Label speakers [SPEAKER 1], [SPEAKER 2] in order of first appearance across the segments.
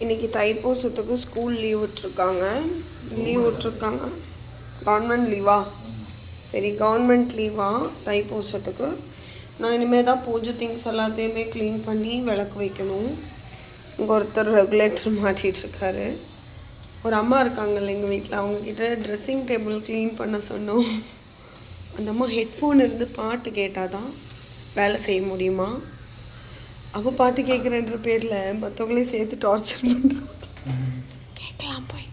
[SPEAKER 1] இன்றைக்கி தைப்பூசத்துக்கு school leave விட்டுருக்காங்க. Government லீவா? சரி, கவர்மெண்ட் லீவா தைப்பூசத்துக்கு. நான் இனிமேல் தான் பூஜை திங்ஸ் எல்லாத்தையுமே க்ளீன் பண்ணி விளக்கு வைக்கணும். இங்கே ஒருத்தர் ரெகுலேட்டர் மாட்டிகிட்ருக்காரு. ஒரு அம்மா இருக்காங்கல்ல எங்கள் வீட்டில், அவங்கக்கிட்ட ட்ரெஸ்ஸிங் டேபிள் க்ளீன் பண்ண சொன்னோம். அந்த அம்மா ஹெட்ஃபோன் இருந்து பாட்டு கேட்டால் தான் வேலை செய்ய முடியுமா? அவள் பாட்டு கேட்குறன்ற பேரில் மற்றவங்களையும் சேர்த்து டார்ச்சர் பண்ணுறான். கேட்கலாம் போய்.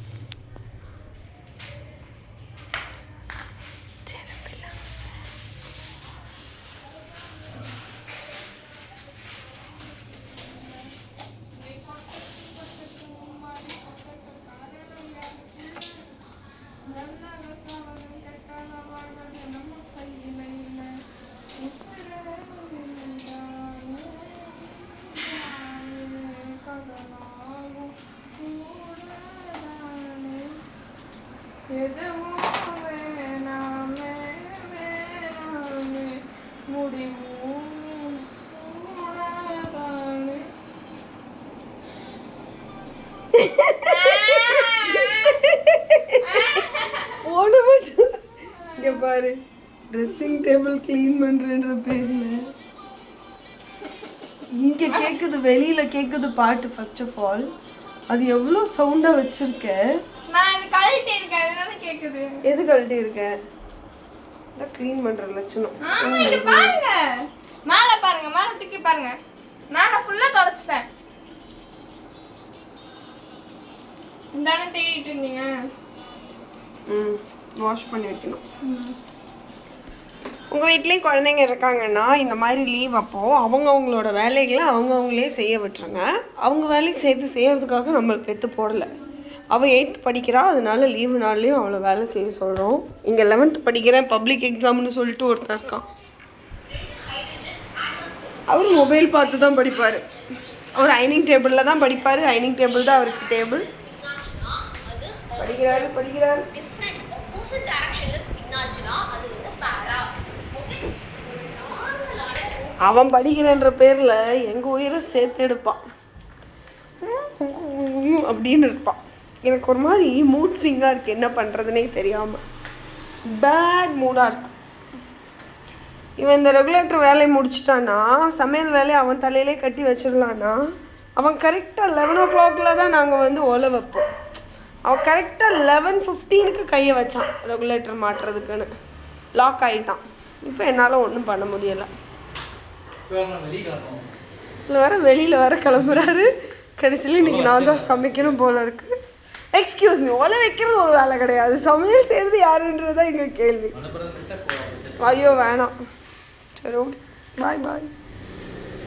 [SPEAKER 1] போன மட்டும் இங்கே பாரு, ட்ரெஸ்ஸிங் டேபிள் க்ளீன் பண்ணுறன்ற பேரில் இங்கே கேட்குது, வெளியில் கேட்குது பாட்டு. ஃபர்ஸ்ட் ஆஃப் ஆல் அது எவ்வளோ சவுண்டாக வச்சுருக்க. எது கழட்டி இருக்க? க்ளீன் பண்ணுற லட்சணம்.
[SPEAKER 2] மேலே பாருங்க, மேலே தூக்கி பாருங்க. நான் ஃபுல்லாக தொடச்சிட்டேன். இந்தானே தேடிட்டு இருந்தீங்க.
[SPEAKER 1] வாஷ் பண்ணி வைக்கணும். உங்கள் வீட்லேயும் குழந்தைங்க இருக்காங்கன்னா இந்த மாதிரி லீவ் அப்போது அவங்களோட வேலைகளை அவங்களே செய்ய விட்டுருங்க. அவங்க வேலையை சேர்த்து செய்கிறதுக்காக நம்மளுக்கு பெற்று போடலை. அவள் 8th படிக்கிறா, அதனால லீவு நாள்லேயும் அவளை வேலை செய்ய சொல்கிறோம். இங்கே 11th படிக்கிறேன், பப்ளிக் எக்ஸாம்னு சொல்லிட்டு ஒருத்தர் இருக்கான். அவர் மொபைல் பார்த்து தான் படிப்பார். அவர் ஐனிங் டேபிளில் தான் படிப்பார். ஐனிங் டேபிள் தான் அவருக்கு டேபிள். படிக்கிறாரு. அவன் படிக்கிறன்ற பேரில் எங்கள் உயிரை சேர்த்து எடுப்பான் அப்படின்னு இருப்பான். எனக்கு ஒரு மாதிரி மூட் ஸ்விங்காக இருக்குது, என்ன பண்ணுறதுனே தெரியாமல் பேட் மூடாக இருக்கு. இவன் இந்த ரெகுலேட்டர் வேலையை முடிச்சிட்டான்னா சமையல் வேலையை அவன் தலையிலே கட்டி வச்சிடலான்னா அவன் கரெக்டாக 11 o'clock தான் நாங்கள் ஓலை வைப்போம். அவன் கரெக்டாக 11:15 கையை வச்சான் ரெகுலேட்டர் மாட்டுறதுக்குன்னு. லாக் ஆகிட்டான். இப்போ என்னால் ஒன்றும் பண்ண முடியலை. வெளியில் வர கிளம்புறாரு. கடைசியில் இன்றைக்கி நான் தான் சமைக்கணும் போல இருக்குது. எக்ஸ்கியூஸ் மீ, ஒலை வைக்கிறது ஒரு வேலை கிடையாது, சமையல் செய்கிறது யாருன்றதான் எங்கள் கேள்வி. ஐயோ வேணாம். சரி, ஓகே, பாய்.